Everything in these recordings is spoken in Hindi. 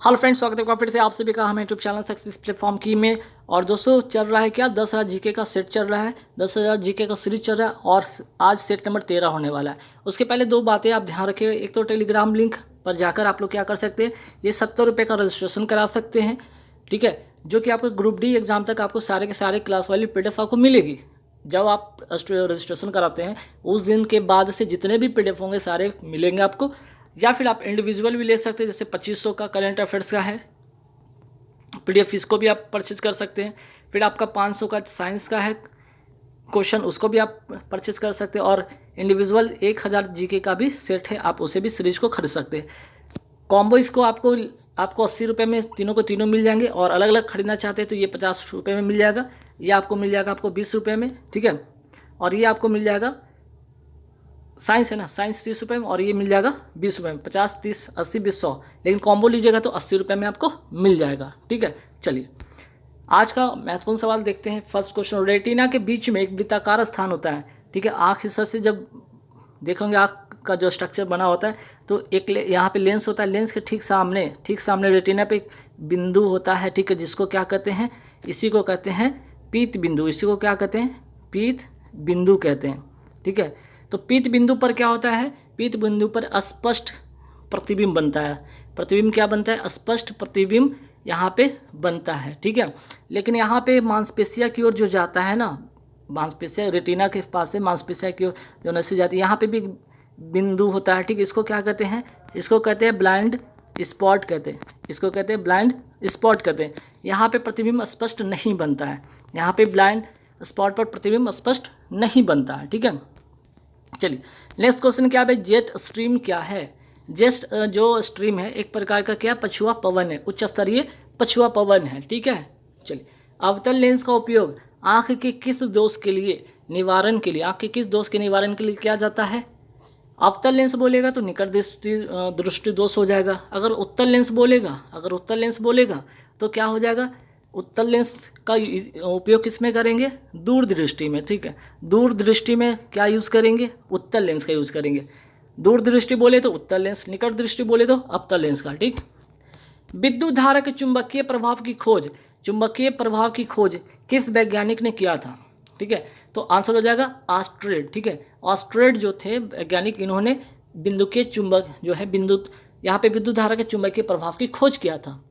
हेलो फ्रेंड्स, स्वागत है फिर से आप सभी का हमें यूट्यूब चैनल सक्सेस प्लेटफॉर्म की में। और दोस्तों चल रहा है क्या, 10,000 जीके का सेट चल रहा है, 10,000 जीके का सीरीज चल रहा है और आज सेट नंबर 13 होने वाला है। उसके पहले दो बातें आप ध्यान रखिए। एक तो टेलीग्राम लिंक पर जाकर आप लोग क्या कर सकते हैं, ये 70 रुपये का रजिस्ट्रेशन करा सकते हैं, ठीक है, जो कि आपको ग्रुप डी एग्जाम तक आपको सारे के सारे क्लास वाली PDF आपको मिलेगी। जब आप रजिस्ट्रेशन कराते हैं उस दिन के बाद से जितने भी PDF होंगे सारे मिलेंगे आपको। या फिर आप इंडिविजुअल भी ले सकते हैं, जैसे 2500 का करंट अफेयर्स का है PDF, इसको भी आप परचेज कर सकते हैं। फिर आपका 500 का साइंस का है क्वेश्चन, उसको भी आप परचेज कर सकते हैं। और इंडिविजुअल 1000 जीके का भी सेट है, आप उसे भी सीरीज को खरीद सकते हैं। कॉम्बो इसको आपको 80 रुपये में तीनों को तीनों मिल जाएंगे। और अलग अलग खरीदना चाहते हैं तो ये 50 रुपये में मिल जाएगा, ये आपको मिल जाएगा आपको 20 रुपये में, ठीक है। और ये आपको मिल जाएगा, साइंस है ना, साइंस 30 रुपये में, और ये मिल जाएगा 20 रुपये में। 50, 30, 80, 20, 100, लेकिन कॉम्बो लीजिएगा तो 80 रुपये में आपको मिल जाएगा, ठीक है। चलिए आज का महत्वपूर्ण सवाल देखते हैं। फर्स्ट क्वेश्चन, रेटिना के बीच में एक वृत्ताकार स्थान होता है, ठीक है। आँख हिस्सा से जब देखेंगे आँख का जो स्ट्रक्चर बना होता है तो एक यहाँ पे लेंस होता है, लेंस के ठीक सामने रेटिना पे एक बिंदु होता है, ठीक है, जिसको क्या कहते हैं, इसी को कहते हैं पीत बिंदु। इसी को क्या कहते हैं, पीत बिंदु कहते हैं, ठीक है। तो पीत बिंदु पर क्या होता है, पीत बिंदु पर अस्पष्ट प्रतिबिंब बनता है। प्रतिबिंब क्या बनता है, स्पष्ट प्रतिबिंब यहाँ पे बनता है, ठीक है। लेकिन यहाँ पे मांसपेशिया की ओर जो जाता है ना, मांसपेशिया रेटिना के पास से मांसपेशिया की ओर जो नसें जाती है, यहाँ पे भी बिंदु होता है, ठीक है। इसको क्या कहते हैं, इसको कहते हैं ब्लाइंड स्पॉट कहते हैं, इसको कहते हैं ब्लाइंड स्पॉट कहते हैं। यहाँ पे प्रतिबिंब स्पष्ट नहीं बनता है, यहाँ पे ब्लाइंड स्पॉट पर प्रतिबिंब स्पष्ट नहीं बनता है, ठीक है। चलिए नेक्स्ट क्वेश्चन क्या है, जेट स्ट्रीम क्या है। जेट जो स्ट्रीम है एक प्रकार का क्या पछुआ पवन है, उच्च स्तरीय पछुआ पवन है, ठीक है। चलिए अवतल लेंस का उपयोग आँख के किस दोष के लिए निवारण के लिए, आँख के किस दोष के निवारण के लिए किया जाता है। अवतल लेंस बोलेगा तो निकट दृष्टि दोष हो जाएगा। अगर उत्तल लेंस बोलेगा तो क्या हो जाएगा, उत्तल लेंस का उपयोग किस में करेंगे, दूर दृष्टि में, ठीक है। दूर दृष्टि में क्या यूज़ करेंगे, उत्तल लेंस का यूज़ करेंगे। दूर दृष्टि बोले तो उत्तल लेंस, निकट दृष्टि बोले तो अवतल लेंस का, ठीक। विद्युत धारा के चुंबकीय प्रभाव की खोज किस वैज्ञानिक ने किया था, ठीक है। तो आंसर हो जाएगा ऑस्ट्रेड, ठीक है। ऑस्ट्रेड जो थे वैज्ञानिक, इन्होंने बिंदु के चुंबक जो है यहाँ पे विद्युत धारा के चुंबकीय प्रभाव की खोज किया था।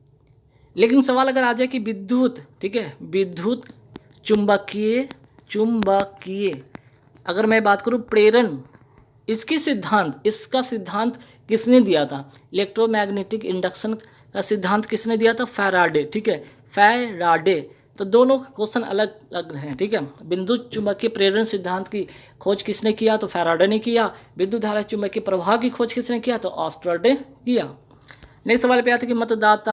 लेकिन सवाल अगर आ जाए कि विद्युत, ठीक है, विद्युत चुंबकीय अगर मैं बात करूँ प्रेरण, इसका सिद्धांत किसने दिया था, इलेक्ट्रोमैग्नेटिक इंडक्शन का सिद्धांत किसने दिया था, फैराडे, ठीक है, फैराडे। तो दोनों क्वेश्चन अलग अलग हैं, ठीक है। विद्युत चुंबकीय प्रेरण सिद्धांत की खोज किसने किया, तो फैराडे ने किया। विद्युत धारा चुंबकीय प्रभाव की खोज किसने किया, तो ऑस्ट्रेड ने किया। नेक्स्ट सवाल पे आता है कि मतदाता,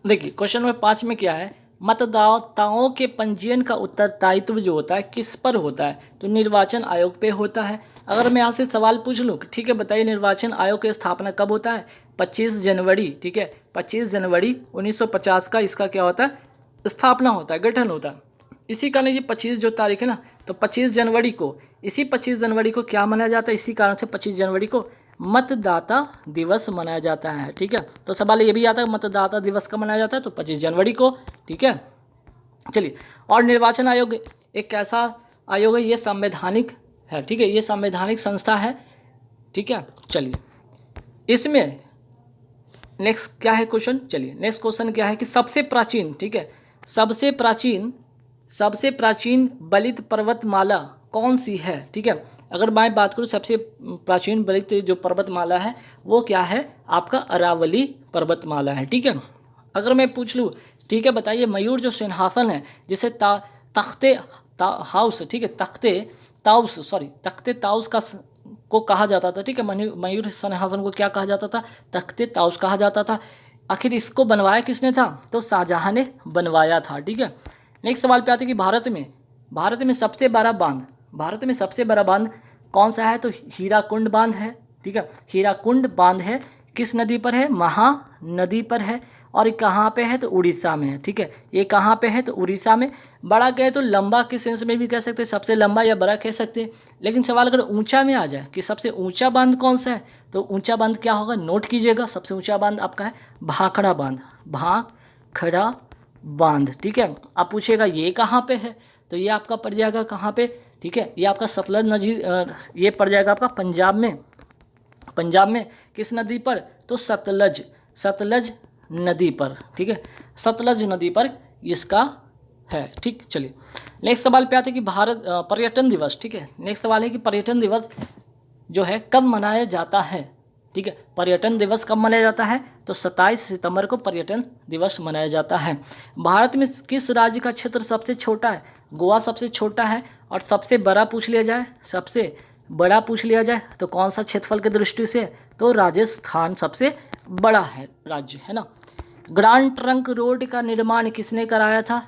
देखिए क्वेश्चन नंबर 5 में क्या है, मतदाताओं के पंजीयन का उत्तरदायित्व जो होता है किस पर होता है, तो निर्वाचन आयोग पे होता है। अगर मैं यहाँ से सवाल पूछ लूँ, ठीक है, बताइए निर्वाचन आयोग की स्थापना कब होता है, 25 जनवरी, ठीक है, 25 जनवरी 1950 का इसका क्या होता है, स्थापना होता है, गठन होता है। इसी कारण ये 25 जो तारीख है ना, तो 25 जनवरी को, इसी 25 जनवरी को क्या मनाया जाता है, इसी कारण से 25 जनवरी को मतदाता दिवस मनाया जाता है, ठीक है। तो सवाल ये भी आता है मतदाता दिवस कब मनाया जाता है, तो 25 जनवरी को, ठीक है। चलिए, और निर्वाचन आयोग एक कैसा आयोग है, ये संवैधानिक है, ठीक है, ये संवैधानिक संस्था है, ठीक है। चलिए इसमें नेक्स्ट क्या है क्वेश्चन, चलिए नेक्स्ट क्वेश्चन क्या है कि सबसे प्राचीन, ठीक है, सबसे प्राचीन बलित पर्वतमाला कौन सी है, ठीक है। अगर मैं बात करूँ सबसे प्राचीन बलित जो पर्वतमाला है वो क्या है, आपका अरावली पर्वतमाला है, ठीक है। अगर मैं पूछ लूँ, ठीक है, बताइए मयूर जो सिंहासन है जिसे तख्ते हाउस, ठीक है, तख्ते ताउस को कहा जाता था, ठीक है। मयूर सिंहासन को क्या कहा जाता था, तख्ते ताउस कहा जाता था। आखिर इसको बनवाया किसने था, तो शाहजहां ने बनवाया था, ठीक है। नेक्स्ट सवाल पे आते हैं कि भारत में सबसे बड़ा बांध कौन सा है, तो हीराकुंड बांध है, ठीक है। हीराकुंड बांध है, किस नदी पर है, महानदी पर है, और ये कहाँ पे है, तो उड़ीसा में है, ठीक है। ये कहाँ पे है, तो उड़ीसा में। बड़ा कहे तो लंबा के सेंस में भी कह सकते हैं, सबसे लंबा या बड़ा कह सकते हैं। लेकिन सवाल अगर ऊंचा में आ जाए कि सबसे ऊंचा बांध कौन सा है, तो ऊंचा बांध क्या होगा, नोट कीजिएगा, सबसे ऊंचा बांध आपका है भाखड़ा बांध, भाखड़ा बांध, ठीक है। अब पूछेगा ये कहाँ पे है, तो ये आपका पड़ जाएगा कहाँ पे, ठीक है, ये आपका सतलज नदी, ये पड़ जाएगा आपका पंजाब में। पंजाब में किस नदी पर, तो सतलज, सतलज नदी पर, ठीक है, सतलज नदी पर इसका है, ठीक। चलिए नेक्स्ट सवाल पे आते हैं कि भारत पर्यटन दिवस, ठीक है। नेक्स्ट सवाल है कि पर्यटन दिवस जो है कब मनाया जाता है, ठीक है। पर्यटन दिवस कब मनाया जाता है, तो 27 सितंबर को पर्यटन दिवस मनाया जाता है। भारत में किस राज्य का क्षेत्र सबसे छोटा है, गोवा सबसे छोटा है, और सबसे बड़ा पूछ लिया जाए, सबसे बड़ा पूछ लिया जाए तो कौन सा क्षेत्रफल की दृष्टि से, तो राजस्थान सबसे बड़ा है राज्य, है ना। ग्रांड ट्रंक रोड का निर्माण किसने कराया था,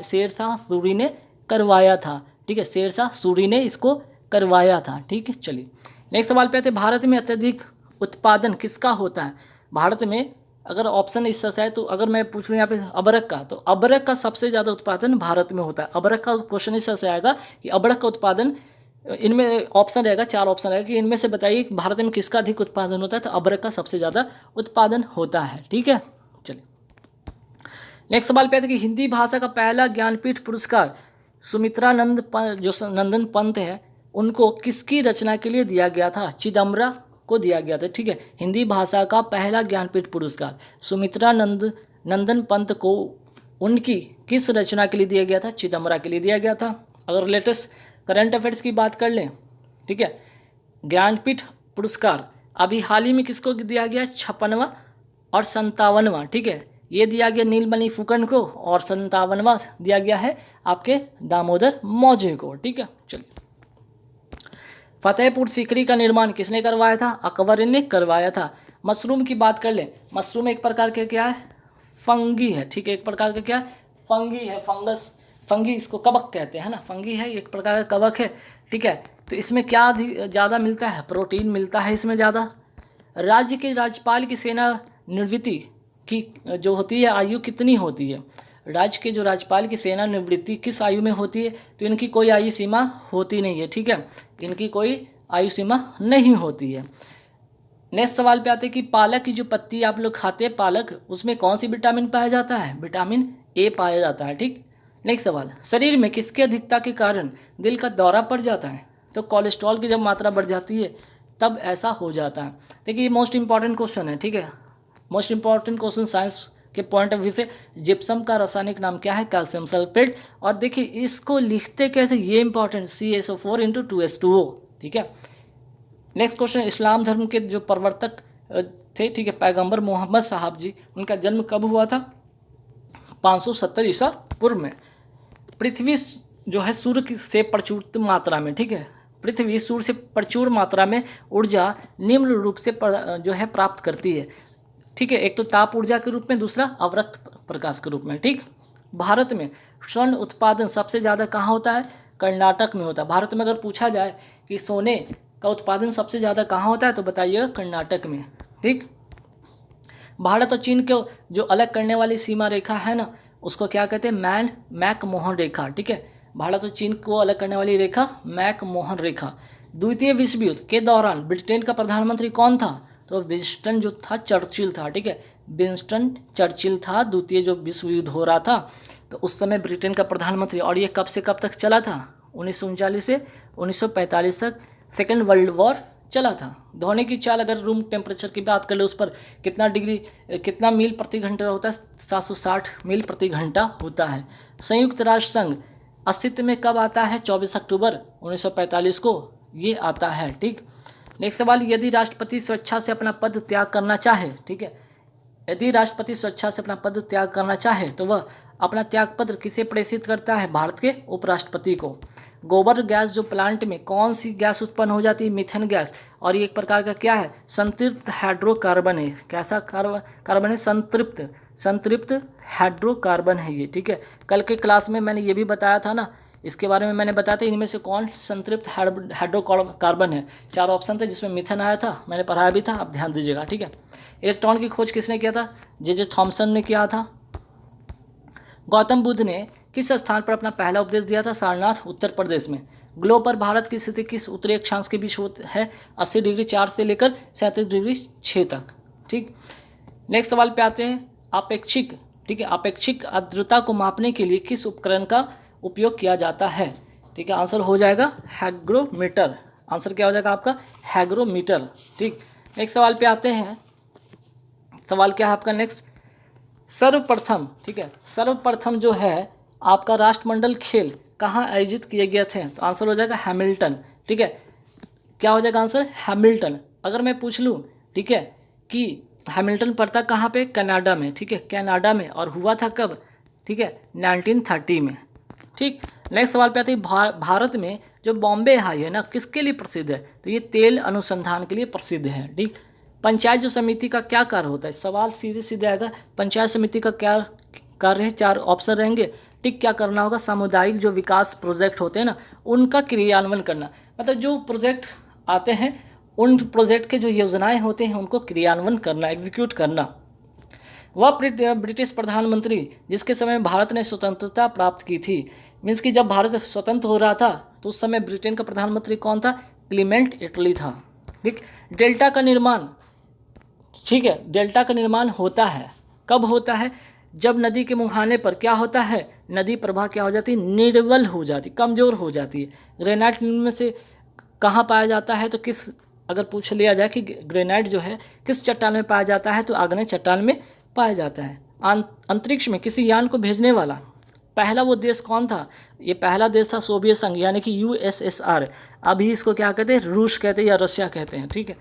शेरशाह सूरी ने करवाया था, ठीक है, शेरशाह सूरी ने इसको करवाया था, ठीक है। चलिए नेक्स्ट सवाल पे आते हैं, भारत में अत्यधिक उत्पादन किसका होता है। भारत में अगर ऑप्शन इस तरह से है, तो अगर मैं पूछ लूँ यहाँ पे अबरक का, तो अबरक का सबसे ज़्यादा उत्पादन भारत में होता है। अबरक का क्वेश्चन इस तरह से आएगा कि अबरक का उत्पादन, इनमें ऑप्शन रहेगा, 4 ऑप्शन रहेगा कि इनमें से बताइए भारत में किसका अधिक उत्पादन होता है, तो अबरक का सबसे ज़्यादा उत्पादन होता है, ठीक है। चलिए नेक्स्ट सवाल पे आते हैं कि हिंदी भाषा का पहला ज्ञानपीठ पुरस्कार सुमित्रानंद जो नंदन पंत है उनको किसकी रचना के लिए दिया गया था, चिदम्बरा को दिया गया था, ठीक है। हिंदी भाषा का पहला ज्ञानपीठ पुरस्कार सुमित्रानंद नंदन पंत को उनकी किस रचना के लिए दिया गया था, चिदम्बरा के लिए दिया गया था। अगर लेटेस्ट करंट अफेयर्स की बात कर लें, ठीक है, ज्ञानपीठ पुरस्कार अभी हाल ही में किसको दिया गया, 56वां और 57वां, ठीक है। ये दिया गया नीलमणि फुकन को, और 57वां दिया गया है आपके दामोदर मौर्य को, ठीक है। चलिए फतेहपुर सीकरी का निर्माण किसने करवाया था, अकबर ने करवाया था। मशरूम की बात कर ले, मशरूम एक प्रकार के क्या है, फंगी है, ठीक है, एक प्रकार का क्या है, फंगी है, फंगस, फंगी इसको कवक कहते हैं ना, फंगी है, एक प्रकार का कवक है, ठीक है। तो इसमें क्या ज़्यादा मिलता है, प्रोटीन मिलता है इसमें ज़्यादा। राज्य के राज्यपाल की सेना निवृत्ति की जो होती है आयु कितनी होती है, राज्य के जो राज्यपाल की सेना निवृत्ति किस आयु में होती है, तो इनकी कोई आयु सीमा होती नहीं है, ठीक है, इनकी कोई आयु सीमा नहीं होती है। नेक्स्ट सवाल पे आते हैं कि पालक की जो पत्ती आप लोग खाते हैं पालक, उसमें कौन सी विटामिन पाया जाता है, विटामिन ए पाया जाता है, ठीक। नेक्स्ट सवाल, शरीर में किसकी अधिकता के कारण दिल का दौरा पड़ जाता है, तो कोलेस्ट्रॉल की जब मात्रा बढ़ जाती है तब ऐसा हो जाता है। देखिए ये मोस्ट इंपॉर्टेंट क्वेश्चन है, ठीक है, मोस्ट इंपॉर्टेंट क्वेश्चन साइंस के पॉइंट ऑफ व्यू से। जिप्सम का रासायनिक नाम क्या है, कैल्शियम सल्फेट। और देखिए इसको लिखते कैसे, ये इंपॉर्टेंट, CaSO4 × 2H2O, ठीक है। नेक्स्ट क्वेश्चन, इस्लाम धर्म के जो प्रवर्तक थे, ठीक है, पैगंबर मोहम्मद साहब जी, उनका जन्म कब हुआ था, 570 ईसा पूर्व में। पृथ्वी जो है सूर्य से प्रचुर मात्रा में, ठीक है, पृथ्वी सूर्य से प्रचुर मात्रा में ऊर्जा निम्न रूप से जो है प्राप्त करती है, ठीक है। एक तो ताप ऊर्जा के रूप में, दूसरा अवरक्त प्रकाश के रूप में, ठीक। भारत में स्वर्ण उत्पादन सबसे ज़्यादा कहाँ होता है, कर्नाटक में होता है। भारत में अगर पूछा जाए कि सोने का उत्पादन सबसे ज़्यादा कहाँ होता है, तो बताइएगा कर्नाटक में, ठीक। भारत और चीन को जो अलग करने वाली सीमा रेखा है ना, उसको क्या कहते हैं, मैक-मोहन रेखा, ठीक है। भारत और चीन को अलग करने वाली रेखा मैक-मोहन रेखा। द्वितीय विश्व युद्ध के दौरान ब्रिटेन का प्रधानमंत्री कौन था, तो विंस्टन जो था चर्चिल था, ठीक है, विंस्टन चर्चिल था। द्वितीय जो विश्व युद्ध हो रहा था तो उस समय ब्रिटेन का प्रधानमंत्री, और ये कब से कब तक चला था, 1939 से 1945 तक सेकेंड वर्ल्ड वॉर चला था। धोने की चाल अगर रूम टेम्परेचर की बात कर ले, उस पर कितना मील प्रति घंटा होता है, 760 मील प्रति घंटा होता है। संयुक्त राष्ट्र संघ अस्तित्व में कब आता है, 24 अक्टूबर 1945 को ये आता है, ठीक। नेक्स्ट सवाल, यदि राष्ट्रपति स्वेच्छा से अपना पद त्याग करना चाहे, ठीक है, यदि राष्ट्रपति स्वेच्छा से अपना पद त्याग करना चाहे तो वह अपना त्यागपत्र किसे प्रेषित करता है, भारत के उपराष्ट्रपति को। गोबर गैस जो प्लांट में कौन सी गैस उत्पन्न हो जाती है, मीथेन गैस, और ये एक प्रकार का क्या है, संतृप्त हाइड्रोकार्बन है। कैसा कार्बन है, संतृप्त हाइड्रोकार्बन है ये, ठीक है। कल के क्लास में मैंने ये भी बताया था ना, इसके बारे में मैंने बताया था, इनमें से कौन संतृप्त हाइड्रोकार्बन है। 4 ऑप्शन थे जिसमें मीथेन आया था, मैंने पढ़ाया भी था, आप ध्यान दीजिएगा, ठीक है। इलेक्ट्रॉन की खोज किसने किया था, जे थॉमसन ने किया था। गौतम बुद्ध ने किस स्थान पर अपना पहला उपदेश दिया था, सारनाथ, उत्तर प्रदेश में। ग्लोब पर भारत की स्थिति किस उत्तरी अक्षांश के बीच है, 80 डिग्री 4 से लेकर 37 डिग्री 6 तक, ठीक। नेक्स्ट सवाल पे आते हैं, अपेक्षिक, ठीक है, अपेक्षिक आर्द्रता को मापने के लिए किस उपकरण का उपयोग किया जाता है? ठीक है, आंसर हो जाएगा हैग्रोमीटर। आंसर क्या हो जाएगा आपका? हैग्रोमीटर। ठीक, नेक्स्ट सवाल पे आते हैं। सवाल क्या है आपका नेक्स्ट? सर्वप्रथम, ठीक है, सर्वप्रथम जो है आपका राष्ट्रमंडल खेल कहाँ आयोजित किए गए थे? तो आंसर हो जाएगा हैमिल्टन। ठीक है, क्या हो जाएगा आंसर? हैमिल्टन। अगर मैं पूछ लूँ, ठीक है, कि हैमिल्टन पड़ता कहाँ पे? कनाडा में। ठीक है, कनाडा में, और हुआ था कब? ठीक है, 1930 में। ठीक, नेक्स्ट सवाल पे आते हैं, भारत में जो बॉम्बे हाई है ना, किसके लिए प्रसिद्ध है? तो ये तेल अनुसंधान के लिए प्रसिद्ध है। ठीक, पंचायत जो समिति का क्या कार्य होता है? सवाल सीधे सीधे आएगा, पंचायत समिति का क्या कार्य है? 4 ऑप्शन रहेंगे। ठीक, क्या करना होगा? सामुदायिक जो विकास प्रोजेक्ट होते हैं ना, उनका क्रियान्वयन करना। मतलब जो प्रोजेक्ट आते हैं, उन प्रोजेक्ट के जो योजनाएं होते हैं उनको क्रियान्वयन करना, एग्जीक्यूट करना। वह ब्रिटिश प्रधानमंत्री जिसके समय भारत ने स्वतंत्रता प्राप्त की थी, मीन्स कि जब भारत स्वतंत्र हो रहा था तो उस समय ब्रिटेन का प्रधानमंत्री कौन था? क्लीमेंट इटली था। ठीक, डेल्टा का निर्माण, ठीक है, डेल्टा का निर्माण होता है, कब होता है? जब नदी के मुहाने पर क्या होता है? नदी प्रवाह क्या हो जाती है? निर्बल हो जाती, कमज़ोर हो जाती है। ग्रेनाइट में से कहाँ पाया जाता है? तो किस, अगर पूछ लिया जाए कि ग्रेनाइट जो है किस चट्टान में पाया जाता है, तो आग्नेय चट्टान में पाया जाता है। अंतरिक्ष में किसी यान को भेजने वाला पहला वो देश कौन था? ये पहला देश था सोवियत संघ, यानी कि USSR। अभी इसको क्या कहते हैं? रूस कहते हैं या रशिया कहते हैं। ठीक है,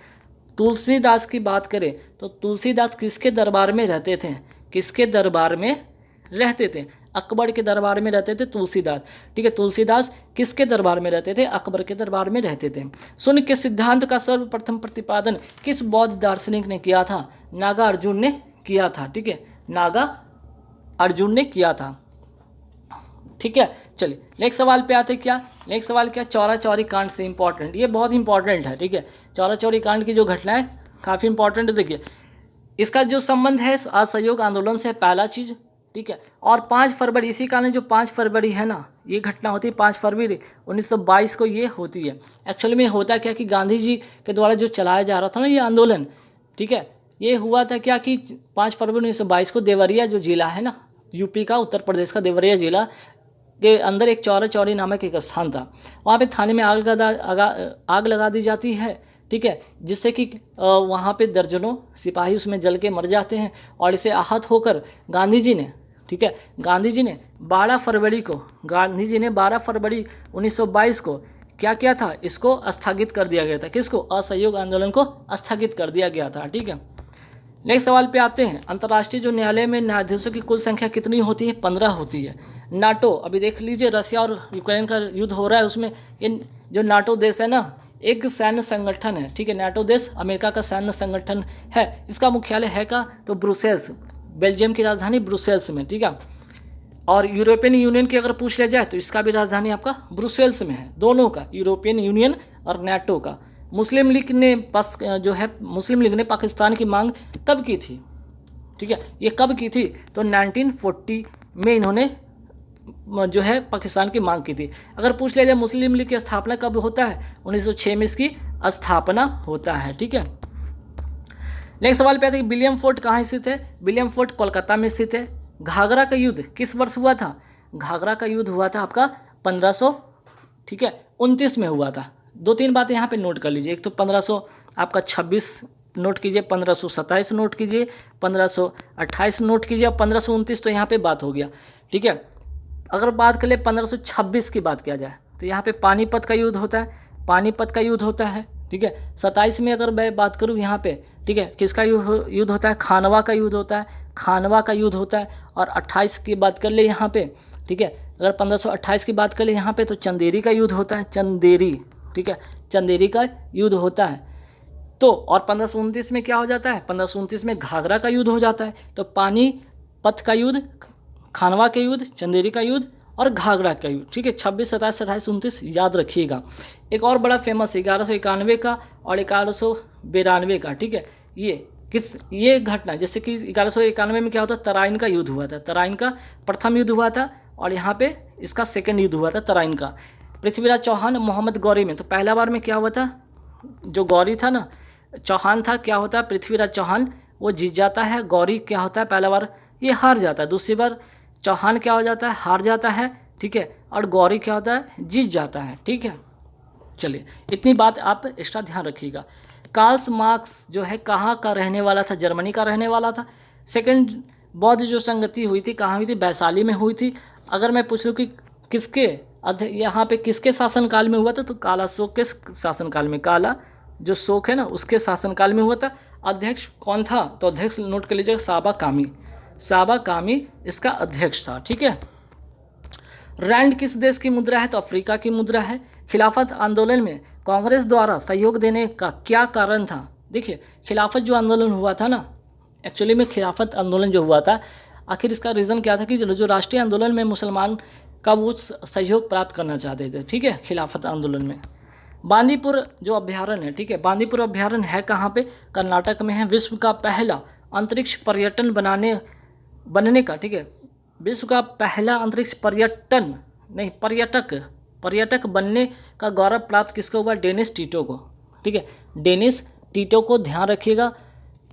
तुलसीदास की बात करें तो तुलसीदास किसके दरबार में रहते थे? किसके दरबार में रहते थे? अकबर के दरबार में रहते थे तुलसीदास। ठीक है, तुलसीदास किसके दरबार में रहते थे? अकबर के दरबार में रहते थे। शून्य के सिद्धांत का सर्वप्रथम प्रतिपादन किस बौद्ध दार्शनिक ने किया था? नागार्जुन ने किया था। ठीक है, नागार्जुन ने किया था। ठीक है, चलिए नेक्स्ट सवाल पे आते हैं। क्या नेक्स्ट सवाल क्या? चौरा चौरी कांड से इंपॉर्टेंट, ये बहुत इंपॉर्टेंट है। ठीक है, चौरा चौरी कांड की जो घटना है काफ़ी इंपॉर्टेंट है। देखिए, इसका जो संबंध है असहयोग आंदोलन से, पहला चीज़। ठीक है, और 5 फरवरी, इसी कारण जो 5 फरवरी है ना, ये घटना होती है 5 फरवरी 1922 को ये होती है। एक्चुअली में होता क्या कि गांधी जी के द्वारा जो चलाया जा रहा था ना ये आंदोलन, ठीक है, ये हुआ था क्या कि 5 फरवरी 1922 को देवरिया जो जिला है ना, यूपी का, उत्तर प्रदेश का देवरिया जिला के अंदर एक चौरा चौरी नामक एक स्थान था। वहाँ पे थाने में आग लगा दी जाती है। ठीक है, जिससे कि वहाँ पे दर्जनों सिपाही उसमें जल के मर जाते हैं। और इसे आहत होकर गांधी जी ने, ठीक है, गांधी जी ने 12 फरवरी 1922 को क्या किया था? इसको स्थगित कर दिया गया था। किसको? असहयोग आंदोलन को स्थगित कर दिया गया था। ठीक है, नेक्स्ट सवाल पे आते हैं। अंतर्राष्ट्रीय जो न्यायालय में न्यायाधीशों की कुल संख्या कितनी होती है? 15 होती है। नाटो, अभी देख लीजिए रशिया और यूक्रेन का युद्ध हो रहा है, उसमें इन जो नाटो देश है ना, एक सैन्य संगठन है। ठीक है, नाटो देश अमेरिका का सैन्य संगठन है। इसका मुख्यालय है का? तो ब्रुसेल्स, बेल्जियम की राजधानी ब्रुसेल्स में। ठीक है, और यूरोपियन यूनियन की अगर पूछ लिया जाए तो इसका भी राजधानी आपका ब्रुसेल्स में है, दोनों का, यूरोपियन यूनियन और नाटो का। मुस्लिम लीग ने पाकिस्तान की मांग कब की थी? ठीक है, ये कब की थी? तो 1940 में इन्होंने जो है पाकिस्तान की मांग की थी। अगर पूछ लिया जाए मुस्लिम लीग की स्थापना कब होता है? 1906 में इसकी स्थापना होता है। ठीक है, नेक्स्ट सवाल पे आता है कि विलियम फोर्ट कहाँ स्थित है? विलियम फोर्ट कोलकाता में स्थित है। घाघरा का युद्ध किस वर्ष हुआ था? घाघरा का युद्ध हुआ था आपका 1529 में हुआ था। 2-3 बातें यहाँ पे नोट कर लीजिए। एक तो 1526 नोट कीजिए, 1527 नोट कीजिए, 1528 नोट कीजिए, और 1529 तो यहाँ पे बात हो गया। ठीक है, अगर बात कर ले 1526 की बात किया जाए तो यहाँ पे पानीपत का युद्ध होता है, पानीपत का युद्ध होता है। ठीक है, 27 में अगर मैं बात करूँ यहाँ पे, ठीक है, किसका युद्ध होता है? खानवा का युद्ध होता है, खानवा का युद्ध होता है। और 28 की बात कर ले यहाँ पे, ठीक है, अगर 1528 की बात कर ले यहाँ पे तो चंदेरी का युद्ध होता है, चंदेरी। ठीक है, चंदेरी का युद्ध होता है। तो और 1529 में क्या हो जाता है? 1529 में घाघरा का युद्ध हो जाता है। तो पानीपत का युद्ध, खानवा के युद्ध, चंदेरी का युद्ध और घाघरा का युद्ध। ठीक है, 26, 27, 28, 29 याद रखिएगा। एक और बड़ा फेमस 1191 का और 1192 का। ठीक है, ये घटना, जैसे कि 1191 में क्या होता है? तराइन का युद्ध हुआ था, तराइन का प्रथम युद्ध हुआ था, और यहाँ पे इसका सेकंड युद्ध हुआ था तराइन का। पृथ्वीराज चौहान मोहम्मद गौरी में, तो पहला बार में क्या हुआ था? जो गौरी था ना, चौहान था, क्या होता है? पृथ्वीराज चौहान वो जीत जाता है। गौरी क्या होता है, पहला बार ये हार जाता है, दूसरी बार चौहान क्या हो जाता है, हार जाता है, ठीक है, और गौरी क्या होता है, जीत जाता है, ठीक है। चलिए इतनी बात आप एक्स्ट्रा ध्यान रखिएगा। कार्ल मार्क्स जो है कहाँ का रहने वाला था, जर्मनी का रहने वाला था। सेकंड बौद्ध जो संगति हुई थी कहाँ हुई थी, वैशाली में हुई थी। अगर मैं पूछ लूँ कि किसके यहाँ पे किसके शासनकाल में हुआ था, तो काला शोक के शासनकाल में, काला जो शोक है ना उसके शासनकाल में हुआ था। अध्यक्ष कौन था, तो अध्यक्ष नोट कर लीजिएगा, साबा कामी, साबा कामी इसका अध्यक्ष था, ठीक है। रैंड किस देश की मुद्रा है, तो अफ्रीका की मुद्रा है। खिलाफत आंदोलन में कांग्रेस द्वारा सहयोग देने का क्या कारण था। देखिए खिलाफत जो आंदोलन हुआ था ना, एक्चुअली में खिलाफत आंदोलन जो हुआ था, आखिर इसका रीज़न क्या था कि जो राष्ट्रीय आंदोलन में मुसलमान का वो सहयोग प्राप्त करना चाहते थे, ठीक है, खिलाफत आंदोलन में। बांदीपुर जो अभ्यारण्य है, ठीक है, बांदीपुर अभ्यारण्य है कहाँ पे, कर्नाटक में है। विश्व का पहला अंतरिक्ष पर्यटन बनने का, ठीक है, विश्व का पहला अंतरिक्ष पर्यटक बनने का गौरव प्राप्त किसको हुआ, डेनिस टीटो को, ठीक है, डेनिस टीटो को। ध्यान रखिएगा,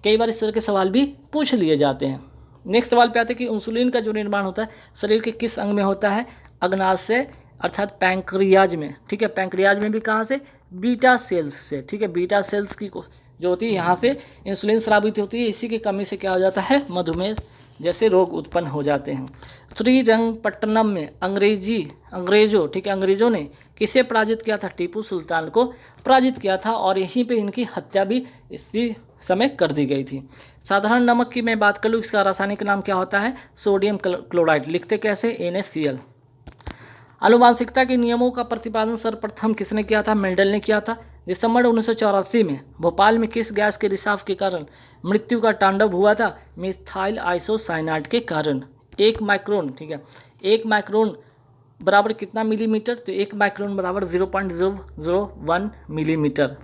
कई बार इस तरह के सवाल भी पूछ लिए जाते हैं। नेक्स्ट सवाल पे आते हैं कि इंसुलिन का जो निर्माण होता है शरीर के किस अंग में होता है, अग्नाशय अर्थात पैंक्रियाज में, ठीक है, पैंक्रियाज में भी कहाँ से, बीटा सेल्स से, ठीक है, बीटा सेल्स की जो होती है यहाँ से इंसुलिन स्रावित होती है, इसी की कमी से क्या हो जाता है, मधुमेह जैसे रोग उत्पन्न हो जाते हैं। श्रीरंगपट्टनम में अंग्रेजों, ठीक है, अंग्रेजों ने किसे पराजित किया था, टीपू सुल्तान को पराजित किया था, और यहीं पे इनकी हत्या भी इसी समय कर दी गई थी। साधारण नमक की मैं बात कर लूँ, इसका रासायनिक नाम क्या होता है, सोडियम क्लोराइड, लिखते कैसे, NaCl। आनुवांशिकता के नियमों का प्रतिपादन सर्वप्रथम किसने किया था, मेंडल ने किया था। दिसंबर 1984 में भोपाल में किस गैस के रिसाव के कारण मृत्यु का तांडव हुआ था, मिथाइल आइसोसाइनाइड के कारण। 1 माइक्रोन, ठीक है, 1 माइक्रोन बराबर कितना मिलीमीटर, तो 1 माइक्रोन बराबर 0.001 मिलीमीटर।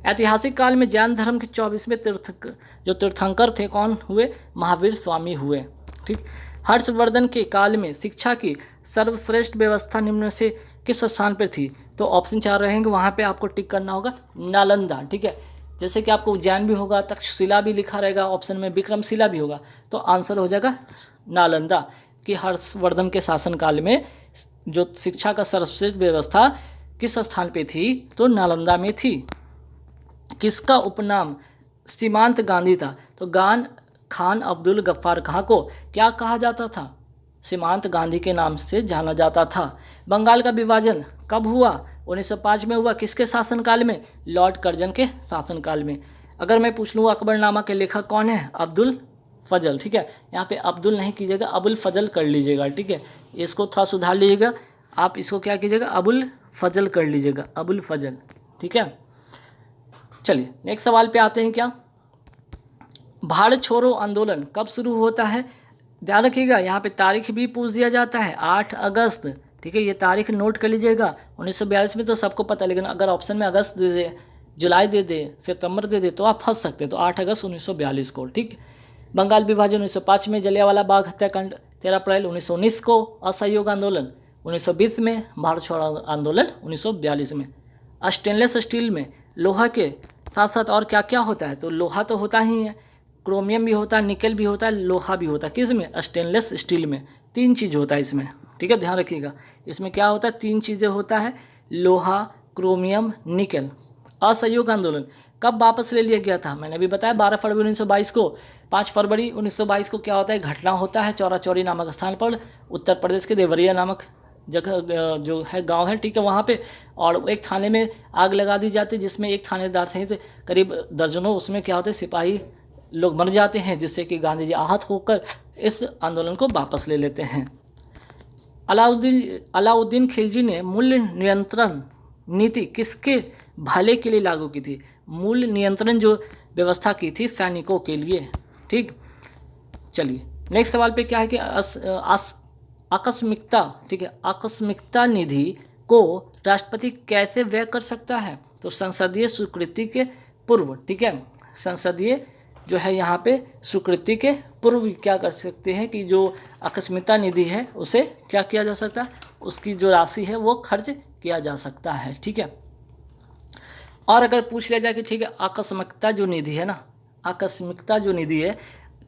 ऐतिहासिक काल में जैन धर्म के 24वें तीर्थंकर थे कौन हुए, महावीर स्वामी हुए, ठीक। हर्षवर्धन के काल में शिक्षा की सर्वश्रेष्ठ व्यवस्था निम्न में से किस स्थान पर थी, तो ऑप्शन 4 रहेंगे, वहाँ पे आपको टिक करना होगा नालंदा, ठीक है। जैसे कि आपको उज्जैन भी होगा, तक्षशिला भी लिखा रहेगा ऑप्शन में, विक्रमशिला भी होगा, तो आंसर हो जाएगा नालंदा। कि हर्षवर्धन के शासनकाल में जो शिक्षा का सर्वश्रेष्ठ व्यवस्था किस स्थान पे थी, तो नालंदा में थी। किसका उपनाम सीमांत गांधी था, तो खान अब्दुल गफ्फार खां को क्या कहा जाता था, सीमांत गांधी के नाम से जाना जाता था। बंगाल का विभाजन कब हुआ, 1905 में हुआ, किसके शासनकाल में, लॉर्ड कर्जन के शासनकाल में। अगर मैं पूछ लूँ अकबरनामा के लेखक कौन है, अब्दुल फजल, ठीक है, यहाँ पे अब्दुल नहीं कीजिएगा, अबुल फजल कर लीजिएगा, ठीक है, इसको थोड़ा सुधार लीजिएगा, आप इसको क्या कीजिएगा, अबुल फजल कर लीजिएगा, अबुल फजल, ठीक है। चलिए नेक्स्ट सवाल पे आते हैं, क्या भारत छोड़ो आंदोलन कब शुरू होता है। ध्यान रखिएगा यहाँ पे तारीख भी पूछ दिया जाता है, 8 अगस्त, ठीक है, ये तारीख नोट कर लीजिएगा। 1942 में तो सबको पता है, लेकिन अगर ऑप्शन में अगस्त दे दे, जुलाई दे दे, सितंबर दे दे, तो आप फंस सकते हैं, तो 8 अगस्त 1942 को, ठीक। बंगाल विभाजन 1905 में, जलियांवाला बाग हत्याकांड 13 अप्रैल 1919 को, असहयोग आंदोलन 1920 में, भारत छोड़ो आंदोलन 1942 में। स्टेनलेस स्टील में लोहा के साथ साथ और क्या क्या होता है, तो लोहा तो होता ही है, क्रोमियम भी होता है, निकल भी होता है, लोहा भी होता है, किस में, स्टेनलेस स्टील में। 3 चीज़ होता है इसमें, ठीक है, ध्यान रखिएगा, इसमें क्या होता है, 3 चीज़ें होता है, लोहा, क्रोमियम, निकल। असहयोग आंदोलन कब वापस ले लिया गया था, मैंने अभी बताया 12 फरवरी 1922 को। 5 फरवरी 1922 को क्या होता है, घटना होता है चौरा चौरी नामक स्थान पर, उत्तर प्रदेश के देवरिया नामक जगह जो है गांव है, ठीक है, वहाँ पे, और एक थाने में आग लगा दी जाती है, जिसमें एक थानेदार सहित करीब दर्जनों उसमें क्या होते हैं सिपाही लोग मर जाते हैं, जिससे कि गांधी जी आहत होकर इस आंदोलन को वापस ले लेते हैं। अलाउद्दीन खिलजी ने मूल्य नियंत्रण नीति किसके भले के लिए लागू की थी, मूल्य नियंत्रण जो व्यवस्था की थी सैनिकों के लिए, ठीक। चलिए नेक्स्ट सवाल पे क्या है कि आकस्मिकता, ठीक है, आकस्मिकता निधि को राष्ट्रपति कैसे व्यय कर सकता है, तो संसदीय स्वीकृति के पूर्व, ठीक है, संसदीय जो है यहाँ पे स्वीकृति के पूर्व क्या कर सकते हैं कि जो आकस्मिकता निधि है उसे क्या किया जा सकता है, उसकी जो राशि है वो खर्च किया जा सकता है, ठीक है। और अगर पूछ लिया जाए कि ठीक है आकस्मिकता जो निधि है ना, आकस्मिकता जो निधि है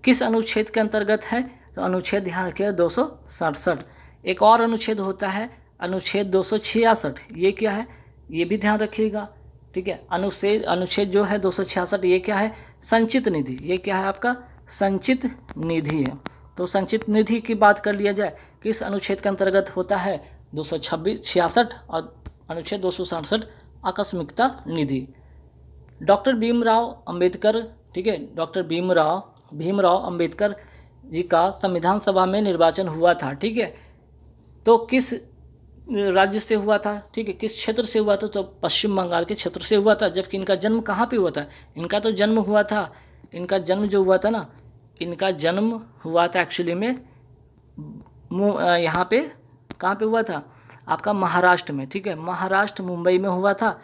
किस अनुच्छेद के अंतर्गत है? तो अनुच्छेद ध्यान रखिए 267। एक और अनुच्छेद होता है अनुच्छेद 266, ये क्या है ये भी ध्यान रखिएगा, ठीक है। अनुच्छेद जो है 266 ये क्या है? संचित निधि। ये क्या है आपका? संचित निधि है। तो संचित निधि की बात कर लिया जाए किस अनुच्छेद के अंतर्गत होता है? 266 और अनुच्छेद 267 आकस्मिकता निधि। डॉक्टर भीमराव अंबेडकर, ठीक है, डॉक्टर भीमराव अंबेडकर जी का संविधान सभा में निर्वाचन हुआ था, ठीक है। तो किस राज्य से हुआ था, ठीक है, किस क्षेत्र से हुआ था? तो पश्चिम बंगाल के क्षेत्र से हुआ था। जबकि इनका जन्म कहाँ पे हुआ था? इनका तो जन्म हुआ था, इनका जन्म जो हुआ था ना, इनका जन्म हुआ था एक्चुअली में यहाँ पे कहाँ पे हुआ था? आपका महाराष्ट्र में, ठीक है, महाराष्ट्र मुंबई में हुआ था।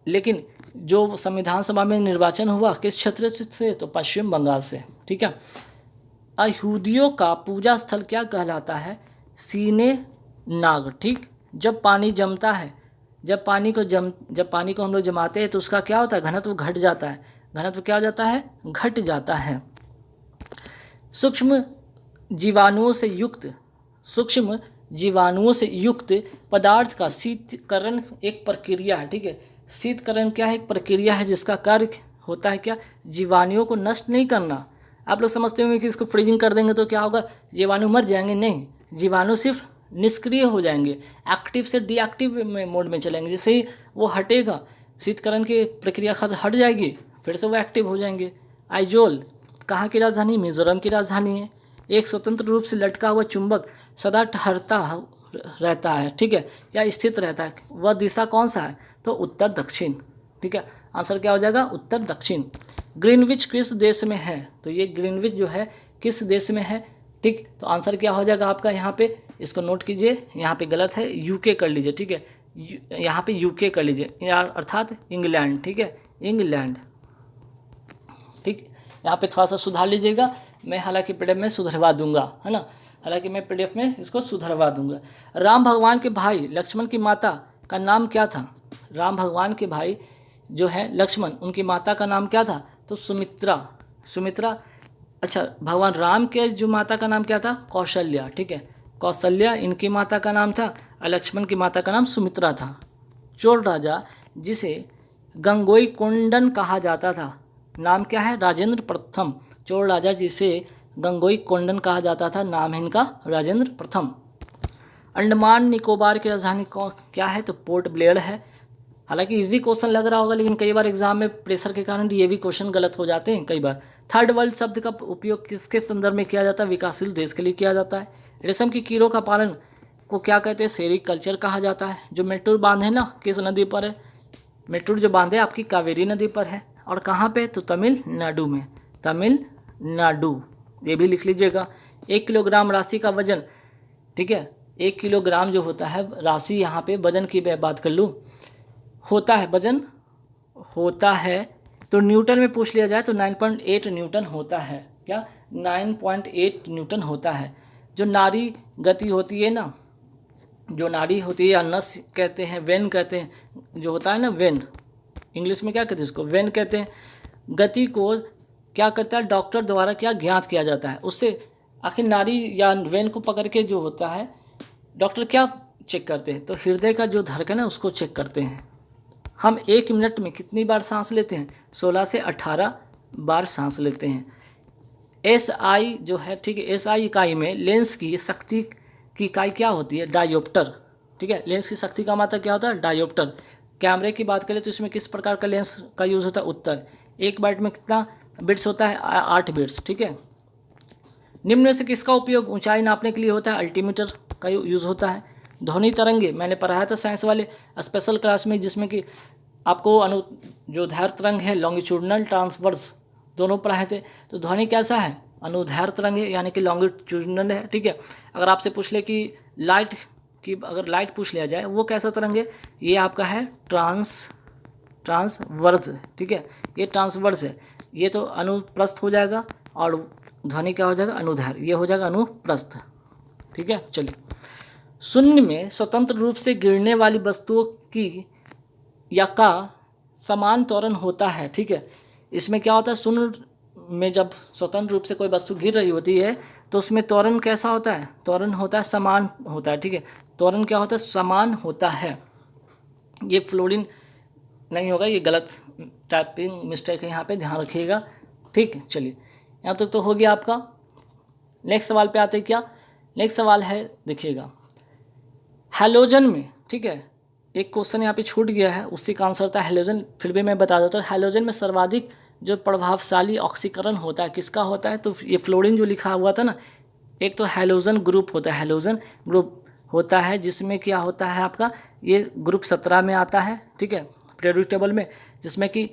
लेकिन जो संविधान सभा में निर्वाचन हुआ किस क्षेत्र से? तो पश्चिम बंगाल से, ठीक है। यहूदियों का पूजा स्थल क्या कहलाता है? सीने नाग, ठीक। जब पानी जमता है, जब पानी को हम लोग जमाते हैं तो उसका क्या होता है? घनत्व घट जाता है। घनत्व क्या हो जाता है? घट जाता है। सूक्ष्म जीवाणुओं से युक्त पदार्थ का शीतकरण एक प्रक्रिया है, ठीक है। शीतकरण क्या है? एक प्रक्रिया है जिसका कार्य होता है क्या? जीवाणुओं को नष्ट नहीं करना। आप लोग समझते होंगे कि इसको फ्रीजिंग कर देंगे तो क्या होगा? जीवाणु मर जाएंगे? नहीं, जीवाणु सिर्फ निष्क्रिय हो जाएंगे, एक्टिव से डीएक्टिव मोड में चलेंगे। जैसे ही वो हटेगा, शीतकरण की प्रक्रिया हट जाएगी, फिर से वो एक्टिव हो जाएंगे। आइजोल कहाँ की राजधानी? मिजोरम की राजधानी है। एक स्वतंत्र रूप से लटका हुआ चुंबक सदा ठहरता रहता है, ठीक है, या स्थित रहता है। वह दिशा कौन सा है? तो उत्तर दक्षिण, ठीक है। आंसर क्या हो जाएगा? उत्तर दक्षिण। ग्रीनविच किस देश में है? तो ये ग्रीनविच जो है किस देश में है, ठीक। तो आंसर क्या हो जाएगा आपका? यहाँ पे इसको नोट कीजिए, यहाँ पे गलत है, यूके कर लीजिए, ठीक है। यहाँ पे यूके कर लीजिए, अर्थात इंग्लैंड, ठीक है, इंग्लैंड, ठीक। यहाँ पे थोड़ा सा सुधार लीजिएगा, मैं हालांकि पीडीएफ में सुधरवा दूंगा, है ना, हालांकि मैं पीडीएफ में इसको सुधरवा दूंगा। राम भगवान के भाई लक्ष्मण की माता का नाम क्या था? राम भगवान के भाई जो है लक्ष्मण, उनकी माता का नाम क्या था? तो सुमित्रा। अच्छा, भगवान राम के जो माता का नाम क्या था? कौशल्या, ठीक है, कौशल्या इनकी माता का नाम था और लक्ष्मण की माता का नाम सुमित्रा था। चोल राजा जिसे गंगोई कोंडन कहा जाता था, नाम क्या है? राजेंद्र प्रथम। चोल राजा जिसे गंगोई कोंडन कहा जाता था, नाम है इनका राजेंद्र प्रथम। अंडमान निकोबार की राजधानी क्या है? तो पोर्ट ब्लेयर है। हालांकि इजी क्वेश्चन लग रहा होगा, लेकिन कई बार एग्जाम में प्रेशर के कारण ये भी क्वेश्चन गलत हो जाते हैं कई बार। थर्ड वर्ल्ड शब्द का उपयोग किसके संदर्भ में किया जाता है? विकासशील देश के लिए किया जाता है। रेशम की कीड़ों का पालन को क्या कहते हैं? सेरीकल्चर कहा जाता है। जो मेट्टूर बांध है ना, किस नदी पर है? मेट्टूर जो बांध है आपकी कावेरी नदी पर है। और कहाँ पे? तो तमिलनाडु में, तमिलनाडु, ये भी लिख लीजिएगा। 1 किलोग्राम राशि का वजन, ठीक है, 1 किलोग्राम जो होता है राशि, यहाँ पे वजन की बात कर लूँ, होता है वजन होता है, तो न्यूटन में पूछ लिया जाए तो 9.8 न्यूटन होता है। क्या? 9.8 न्यूटन होता है। जो नाड़ी गति होती है ना, जो नाड़ी होती है या नस कहते हैं, वेन कहते हैं, जो होता है ना वेन, इंग्लिश में क्या कहते हैं इसको? वेन कहते हैं। गति को क्या करता है? डॉक्टर द्वारा क्या ज्ञात किया जाता है उससे। आखिर नाड़ी या वेन को पकड़ के जो होता है डॉक्टर क्या चेक करते हैं? तो हृदय का जो धड़कन है उसको चेक करते हैं। हम 1 मिनट में कितनी बार सांस लेते हैं? 16 से 18 बार सांस लेते हैं। SI जो है, ठीक है, SI इकाई में लेंस की शक्ति की इकाई क्या होती है? डायोप्टर, ठीक है। लेंस की शक्ति का मात्रा क्या होता है? डायोप्टर। कैमरे की बात करें तो इसमें किस प्रकार का लेंस का यूज़ होता है? उत्तल। 1 बाइट में कितना बिट्स होता है? 8 बिट्स, ठीक है। निम्न में से किसका उपयोग ऊंचाई नापने के लिए होता है? अल्टीमीटर का यूज़ होता है। ध्वनि तरंगे मैंने पढ़ाया था साइंस वाले स्पेशल क्लास में, जिसमें कि आपको जो धार तरंग है, लॉन्गिट्यूडनल ट्रांसवर्स दोनों पढ़ाए थे। तो ध्वनि कैसा है? अनुदैर्घ्य तरंग है, यानी कि लॉन्गिट्यूडनल है, ठीक है। अगर आपसे पूछ ले कि लाइट की, अगर लाइट पूछ लिया जाए वो कैसा तरंग है? ये आपका है ट्रांसवर्स, ठीक है, ये ट्रांसवर्स है। ये तो अनुप्रस्थ हो जाएगा और ध्वनि क्या हो जाएगा? अनुदैर्घ्य, ये हो जाएगा अनुप्रस्थ, ठीक है। चलिए, शून्य में स्वतंत्र रूप से गिरने वाली वस्तुओं की या का समान त्वरण होता है, ठीक है। इसमें क्या होता है? शून्य में जब स्वतंत्र रूप से कोई वस्तु गिर रही होती है तो उसमें त्वरण कैसा होता है? त्वरण होता है समान होता है, ठीक है। त्वरण क्या होता है? समान होता है। ये फ्लोरीन नहीं होगा, ये गलत टाइपिंग मिस्टेक है, यहाँ पे ध्यान रखिएगा, ठीक है। चलिए यहाँ तक तो हो गया आपका। नेक्स्ट सवाल पे आते हैं क्या? नेक्स्ट सवाल है, देखिएगा, हैलोजन में, ठीक है, एक क्वेश्चन यहाँ पे छूट गया है, उसी का आंसर था हैलोजन। फिर भी मैं बता देता हूँ, हैलोजन में सर्वाधिक जो प्रभावशाली ऑक्सीकरण होता है किसका होता है? तो ये फ्लोरीन जो लिखा हुआ था ना, एक तो हैलोजन ग्रुप होता है, हैलोजन ग्रुप होता है जिसमें क्या होता है आपका, ये ग्रुप 17 में आता है, ठीक है, पीरियोडिक टेबल में, जिसमें कि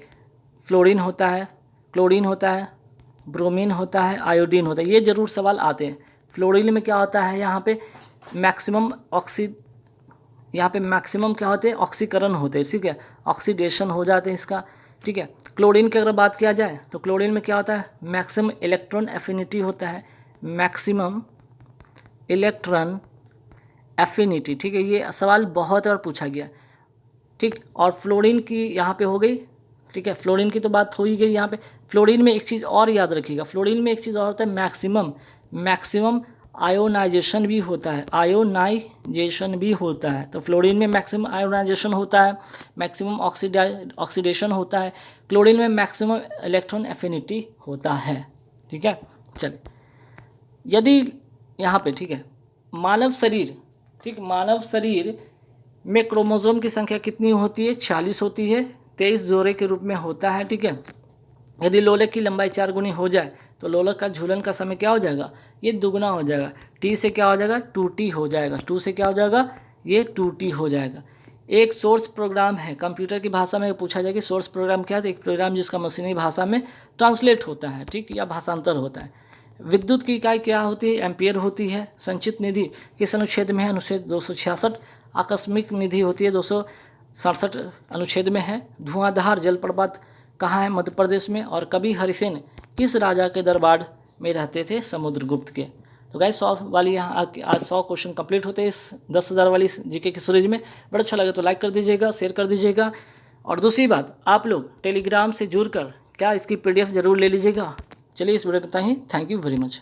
फ्लोरीन होता है, क्लोरीन होता है, ब्रोमीन होता है, आयोडीन होता है। ये जरूर सवाल आते हैं। फ्लोरीन में क्या होता है? यहाँ पे मैक्सिमम यहाँ पे मैक्सिमम क्या होते हैं? ऑक्सीकरण होते हैं, ठीक है, ऑक्सीडेशन हो जाते हैं इसका, ठीक है। क्लोरीन की अगर बात किया जाए तो क्लोरीन में क्या होता है? मैक्सिमम इलेक्ट्रॉन एफिनिटी होता है, मैक्सिमम इलेक्ट्रॉन एफिनिटी, ठीक है। ये सवाल बहुत बार पूछा गया, ठीक। और फ्लोरीन की यहाँ पे हो गई, ठीक है, फ्लोरीन की तो बात हो ही गई। यहाँ पे फ्लोरीन में एक चीज़ और याद रखिएगा, फ्लोरीन में एक चीज़ और होता है, मैक्सिमम आयोनाइजेशन भी होता है, आयोनाइजेशन भी होता है। तो फ्लोरीन में मैक्सिमम आयोनाइजेशन होता है, मैक्सिमम ऑक्सीडेशन होता है, क्लोरीन में मैक्सिमम इलेक्ट्रॉन एफिनिटी होता है, ठीक है। चलिए, यदि यहाँ पे, ठीक है, मानव शरीर, ठीक, मानव शरीर में क्रोमोसोम की संख्या कितनी होती है? 40 होती है, 23 जोड़े के रूप में होता है, ठीक है। यदि लोलक की लंबाई 4 गुनी हो जाए तो लोलक का झूलन का समय क्या हो जाएगा? ये दुगना हो जाएगा। टी से क्या हो जाएगा? 2t हो जाएगा। 2 से क्या हो जाएगा? ये 2t हो जाएगा। एक सोर्स प्रोग्राम है, कंप्यूटर की भाषा में पूछा जाए कि सोर्स प्रोग्राम क्या है, तो एक प्रोग्राम जिसका मशीनी भाषा में ट्रांसलेट होता है, ठीक, या भाषांतर होता है। विद्युत की इकाई क्या होती है? एम्पियर होती है। संचित निधि किस अनुच्छेद में है? अनुच्छेद 266। आकस्मिक निधि होती है 267 अनुच्छेद में है। धुआंधार जलप्रपात कहाँ है? मध्य प्रदेश में। और कवि हरिसेन किस राजा के दरबार में रहते थे? समुद्रगुप्त के। तो गाइस 100 वाली यहाँ आज 100 क्वेश्चन कंप्लीट होते हैं इस 10,000 वाली जीके की सीरीज में। बड़ा अच्छा लगे तो लाइक कर दीजिएगा, शेयर कर दीजिएगा। और दूसरी बात, आप लोग टेलीग्राम से जुड़कर क्या इसकी PDF जरूर ले लीजिएगा। चलिए इस वीडियो में इतना ही। Thank you very much.